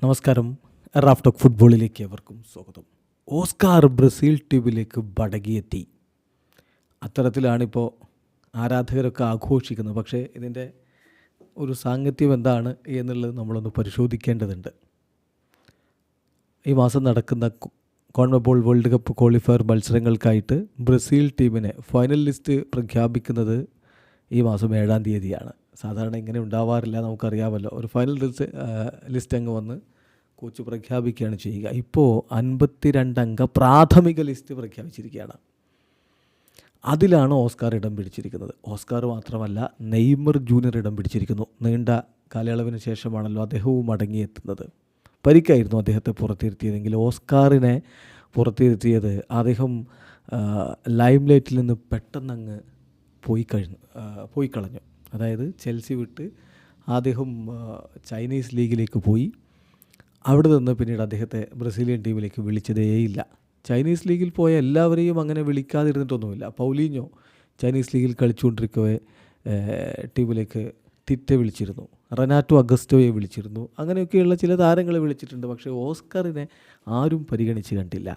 നമസ്കാരം. Raf talk ഫുട്ബോളിലേക്ക് എവർക്കും സ്വാഗതം. ഓസ്കാർ ബ്രസീൽ ടീമിലേക്ക് മടങ്ങിയെത്തി. അത്തരത്തിലാണിപ്പോൾ ആരാധകരൊക്കെ ആഘോഷിക്കുന്നത്. പക്ഷേ ഇതിൻ്റെ ഒരു സാങ്കത്യം എന്താണ് എന്നുള്ളത് നമ്മളൊന്ന് പരിശോധിക്കേണ്ടതുണ്ട്. ഈ മാസം നടക്കുന്ന കോൺമെബോൾ വേൾഡ് കപ്പ് ക്വാളിഫയർ മത്സരങ്ങൾക്കായിട്ട് ബ്രസീൽ ടീമിനെ ഫൈനൽ ലിസ്റ്റ് പ്രഖ്യാപിക്കുന്നത് ഈ മാസം 7-ാം തീയതിയാണ്. സാധാരണ ഇങ്ങനെ ഉണ്ടാവാറില്ല, നമുക്കറിയാമല്ലോ. ഒരു ഫൈനൽ ലിസ്റ്റ് അങ്ങ് വന്ന് കോച്ച് പ്രഖ്യാപിക്കുകയാണ് ചെയ്യുക. ഇപ്പോൾ 52 അംഗ പ്രാഥമിക ലിസ്റ്റ് പ്രഖ്യാപിച്ചിരിക്കുകയാണ്. അതിലാണ് ഓസ്കാർ ഇടം പിടിച്ചിരിക്കുന്നത്. ഓസ്കാർ മാത്രമല്ല, നെയ്മർ ജൂനിയർ ഇടം പിടിച്ചിരിക്കുന്നു. നീണ്ട കാലയളവിന് ശേഷമാണല്ലോ അദ്ദേഹവും മടങ്ങിയെത്തുന്നത്. പരിക്കായിരുന്നു അദ്ദേഹത്തെ പുറത്തിരുത്തിയതെങ്കിൽ ഓസ്കാറിനെ പുറത്തിരുത്തിയത് അദ്ദേഹം ലൈംലൈറ്റിൽ നിന്ന് പെട്ടെന്നങ്ങ് പോയി കളഞ്ഞു. അതായത് ചെൽസി വിട്ട് അദ്ദേഹം ചൈനീസ് ലീഗിലേക്ക് പോയി. അവിടെ നിന്ന് പിന്നീട് അദ്ദേഹത്തെ ബ്രസീലിയൻ ടീമിലേക്ക് വിളിച്ചതേയില്ല. ചൈനീസ് ലീഗിൽ പോയ എല്ലാവരെയും അങ്ങനെ വിളിക്കാതിരുന്നിട്ടൊന്നുമില്ല. പൗലീഞ്ഞോ ചൈനീസ് ലീഗിൽ കളിച്ചുകൊണ്ടിരിക്കവേ ടീമിലേക്ക് തിറ്റ വിളിച്ചിരുന്നു, റെനാറ്റോ അഗസ്റ്റോയെ വിളിച്ചിരുന്നു. അങ്ങനെയൊക്കെയുള്ള ചില താരങ്ങളെ വിളിച്ചിട്ടുണ്ട്. പക്ഷേ ഓസ്കാറിനെ ആരും പരിഗണിച്ച് കണ്ടില്ല.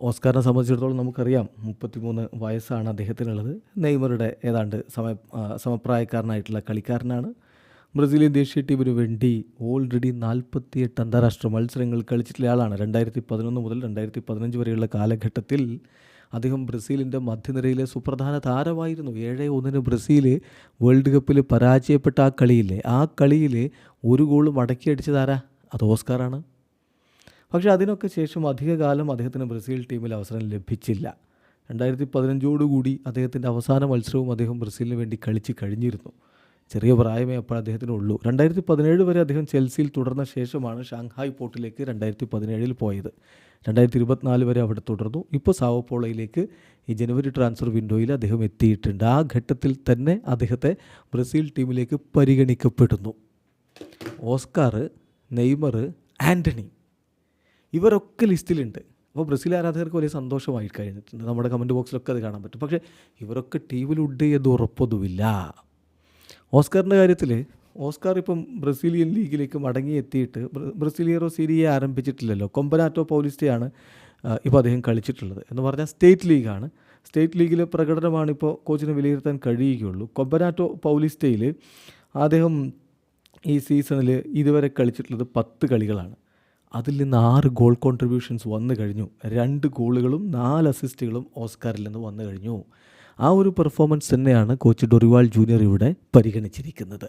ഓസ്കാറിനെ സംബന്ധിച്ചിടത്തോളം നമുക്കറിയാം, 33 വയസ്സാണ് അദ്ദേഹത്തിനുള്ളത്. നെയ്മറുടെ ഏതാണ്ട് സമപ്രായക്കാരനായിട്ടുള്ള കളിക്കാരനാണ്. ബ്രസീലിയൻ ദേശീയ ടീമിന് വേണ്ടി ഓൾറെഡി 48 അന്താരാഷ്ട്ര മത്സരങ്ങൾ കളിച്ചിട്ടുള്ള ആളാണ്. 2011 മുതൽ 2015 വരെയുള്ള കാലഘട്ടത്തിൽ അദ്ദേഹം ബ്രസീലിൻ്റെ മധ്യനിരയിലെ സുപ്രധാന താരമായിരുന്നു. 7-1 ബ്രസീൽ വേൾഡ് കപ്പിൽ പരാജയപ്പെട്ട ആ കളിയിൽ ഒരു ഗോൾ മടക്കിയടിച്ചതാരാ? അത് ഓസ്കാറാണ്. പക്ഷേ അതിനൊക്കെ ശേഷം അധികകാലം അദ്ദേഹത്തിന് ബ്രസീൽ ടീമിൽ അവസരം ലഭിച്ചില്ല. 2015 അദ്ദേഹത്തിൻ്റെ അവസാന മത്സരവും അദ്ദേഹം ബ്രസീലിന് വേണ്ടി കളിച്ച് കഴിഞ്ഞിരുന്നു. ചെറിയ പ്രായമേ അപ്പോൾ അദ്ദേഹത്തിനുള്ളൂ. 2017 വരെ അദ്ദേഹം ചെൽസിയിൽ തുടർന്ന ശേഷമാണ് ഷാങ്ഹായ് പോർട്ടിലേക്ക് 2017 പോയത്. 2024 വരെ അവിടെ തുടർന്നു. ഇപ്പോൾ സാവോ പോളോയിലേക്ക് ഈ ജനുവരി ട്രാൻസ്ഫർ വിൻഡോയിൽ അദ്ദേഹം എത്തിയിട്ടുണ്ട്. ആ ഘട്ടത്തിൽ തന്നെ അദ്ദേഹത്തെ ബ്രസീൽ ടീമിലേക്ക് പരിഗണിക്കപ്പെടുന്നു. ഓസ്കാർ, നെയ്മർ, ആൻ്റണി ഇവരൊക്കെ ലിസ്റ്റിലുണ്ട്. അപ്പോൾ ബ്രസീൽ ആരാധകർക്ക് വലിയ സന്തോഷമായി കഴിഞ്ഞിട്ടുണ്ട്. നമ്മുടെ കമൻറ്റ് ബോക്സിലൊക്കെ അത് കാണാൻ പറ്റും. പക്ഷേ ഇവരൊക്കെ ടീമിലുണ്ട് എന്ന് ഉറപ്പൊന്നുമില്ല. ഓസ്കാറിൻ്റെ കാര്യത്തിൽ ഓസ്കാർ ഇപ്പം ബ്രസീലിയൻ ലീഗിലേക്ക് മടങ്ങിയെത്തിയിട്ട് ബ്രസീലിയറോ സീരിയെ ആരംഭിച്ചിട്ടില്ലല്ലോ. കൊമ്പനാറ്റോ പൗലിസ്റ്റയാണ് ഇപ്പോൾ അദ്ദേഹം കളിച്ചിട്ടുള്ളത്. എന്ന് പറഞ്ഞാൽ സ്റ്റേറ്റ് ലീഗാണ്. സ്റ്റേറ്റ് ലീഗിലെ പ്രകടനമാണ് ഇപ്പോൾ കോച്ചിന് വിലയിരുത്താൻ കഴിയുകയുള്ളൂ. കൊമ്പനാറ്റോ പൗലിസ്റ്റയിൽ അദ്ദേഹം ഈ സീസണിൽ ഇതുവരെ കളിച്ചിട്ടുള്ളത് 10 കളികളാണ്. അതിൽ നിന്ന് 6 ഗോൾ കോൺട്രിബ്യൂഷൻസ് വന്നു കഴിഞ്ഞു. 2 ഗോളുകളും 4 അസിസ്റ്റുകളും ഓസ്കാറിൽ നിന്ന് വന്നു കഴിഞ്ഞു. ആ ഒരു പെർഫോമൻസ് തന്നെയാണ് കോച്ച് ഡൊറിവാൾ ജൂനിയർ ഇവിടെ പരിഗണിച്ചിരിക്കുന്നത്.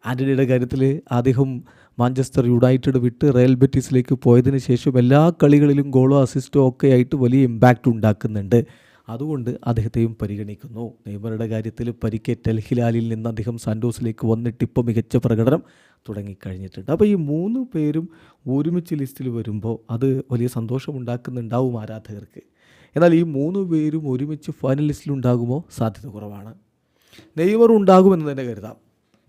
ആൻ്റണിയുടെ കാര്യത്തിൽ അദ്ദേഹം മാഞ്ചസ്റ്റർ യുണൈറ്റഡ് വിട്ട് റയൽ ബെറ്റിസിലേക്ക് പോയതിന് ശേഷം എല്ലാ കളികളിലും ഗോളോ അസിസ്റ്റോ ഒക്കെ ആയിട്ട് വലിയ ഇമ്പാക്റ്റ് ഉണ്ടാക്കുന്നുണ്ട്. അതുകൊണ്ട് അദ്ദേഹത്തെയും പരിഗണിക്കുന്നു. നെയ്മറുടെ കാര്യത്തിൽ പരിക്കേറ്റ അൽ ഹിലാലിൽ നിന്ന് അദ്ദേഹം സാൻഡോസിലേക്ക് വന്നിട്ട് ഇപ്പോൾ മികച്ച പ്രകടനം തുടങ്ങിക്കഴിഞ്ഞിട്ടുണ്ട്. അപ്പോൾ ഈ 3 പേരും ഒരുമിച്ച് ലിസ്റ്റിൽ വരുമ്പോൾ അത് വലിയ സന്തോഷമുണ്ടാക്കുന്നുണ്ടാവും ആരാധകർക്ക്. എന്നാൽ ഈ 3 പേരും ഒരുമിച്ച് ഫൈനൽ ലിസ്റ്റിലുണ്ടാകുമോ? സാധ്യത കുറവാണ്. നെയ്മർ ഉണ്ടാകുമെന്ന് തന്നെ കരുതാം.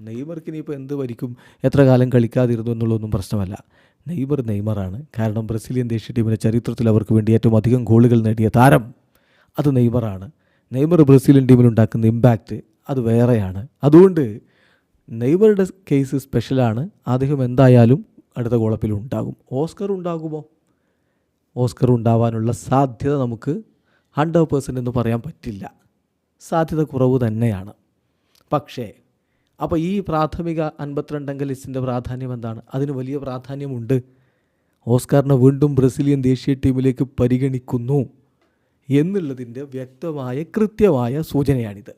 നെയ്മർക്ക് ഇനിയിപ്പോൾ എന്ത് വരിക്കും, എത്ര കാലം കളിക്കാതിരുന്നു എന്നുള്ളതൊന്നും പ്രശ്നമല്ല. നെയ്മറാണ്. കാരണം ബ്രസീലിയൻ ദേശീയ ടീമിൻ്റെ ചരിത്രത്തിൽ അവർക്ക് വേണ്ടി ഏറ്റവും അധികം ഗോളുകൾ നേടിയ താരം അത് നെയ്മറാണ്. നെയ്മർ ബ്രസീലിയൻ ടീമിലുണ്ടാക്കുന്ന ഇമ്പാക്റ്റ് അത് വേറെയാണ്. അതുകൊണ്ട് നെയ്മറുടെ കേസ് സ്പെഷ്യലാണ്. അദ്ദേഹം എന്തായാലും അടുത്ത ഗോളപ്പിലുണ്ടാകും. ഓസ്കർ ഉണ്ടാകുമോ? ഓസ്കർ ഉണ്ടാവാനുള്ള സാധ്യത നമുക്ക് 100% എന്ന് പറയാൻ പറ്റില്ല. സാധ്യത കുറവ് തന്നെയാണ്. പക്ഷേ അപ്പോൾ ഈ പ്രാഥമിക 52 അംഗ ലിസ്റ്റിൻ്റെ പ്രാധാന്യം എന്താണ്? അതിന് വലിയ പ്രാധാന്യമുണ്ട്. ഓസ്കാറിനെ വീണ്ടും ബ്രസീലിയൻ ദേശീയ ടീമിലേക്ക് പരിഗണിക്കുന്നു എന്നുള്ളതിൻ്റെ വ്യക്തമായ കൃത്യമായ സൂചനയാണിത്.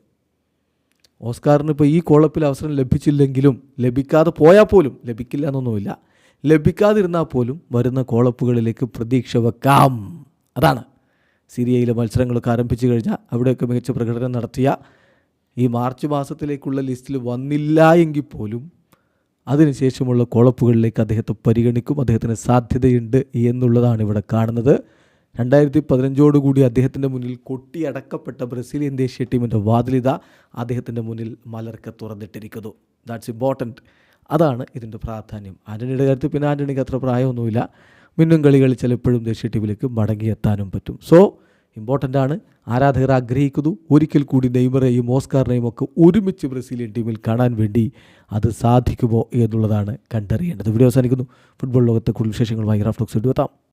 ഓസ്കാറിന് ഇപ്പോൾ ഈ കോളപ്പിൽ അവസരം ലഭിച്ചില്ലെങ്കിലും, ലഭിക്കാതെ പോയാൽ പോലും, ലഭിക്കില്ല എന്നൊന്നുമില്ല, ലഭിക്കാതിരുന്നാൽ പോലും വരുന്ന കോളപ്പുകളിലേക്ക് പ്രതീക്ഷ വെക്കാം. അതാണ് സിറിയയിലെ മത്സരങ്ങളൊക്കെ ആരംഭിച്ചു കഴിഞ്ഞാൽ അവിടെയൊക്കെ മികച്ച പ്രകടനം നടത്തിയ ഈ മാർച്ച് മാസത്തിലേക്കുള്ള ലിസ്റ്റിൽ വന്നില്ല എങ്കിൽ പോലും അതിനുശേഷമുള്ള കോളപ്പുകളിലേക്ക് അദ്ദേഹത്തെ പരിഗണിക്കും. അദ്ദേഹത്തിന് സാധ്യതയുണ്ട് എന്നുള്ളതാണ് ഇവിടെ കാണുന്നത്. 2015 അദ്ദേഹത്തിൻ്റെ മുന്നിൽ കൊട്ടിയടക്കപ്പെട്ട ബ്രസീലിയൻ ദേശീയ ടീമിൻ്റെ വാതിലിത അദ്ദേഹത്തിൻ്റെ മുന്നിൽ മലർക്കെ തുറന്നിട്ടിരിക്കുന്നു. That's important. അതാണ് ഇതിൻ്റെ പ്രാധാന്യം. ആൻ്റണിയുടെ കാര്യത്തിൽ പിന്നെ ആൻ്റണിക്ക് അത്ര പ്രായമൊന്നുമില്ല. മിന്നും കളി കളിച്ചാൽ എപ്പോഴും ദേശീയ ടീമിലേക്ക് മടങ്ങിയെത്താനും പറ്റും. സോ ഇമ്പോർട്ടൻ്റ് ആണ്. ആരാധകർ ആഗ്രഹിക്കുന്നു ഒരിക്കൽ കൂടി നെയ്മറെയും ഓസ്കാറിനെയും ഒക്കെ ഒരുമിച്ച് ബ്രസീലിയൻ ടീമിൽ കാണാൻ വേണ്ടി. അത് സാധിക്കുമോ എന്നുള്ളതാണ് കണ്ടറിയേണ്ടത്. വീഡിയോ അവസാനിക്കുന്നു. ഫുട്ബോൾ ലോകത്തെ കൂടുതൽ വിശേഷങ്ങളുമായി റാഫ് ടോക്സ് എത്താം.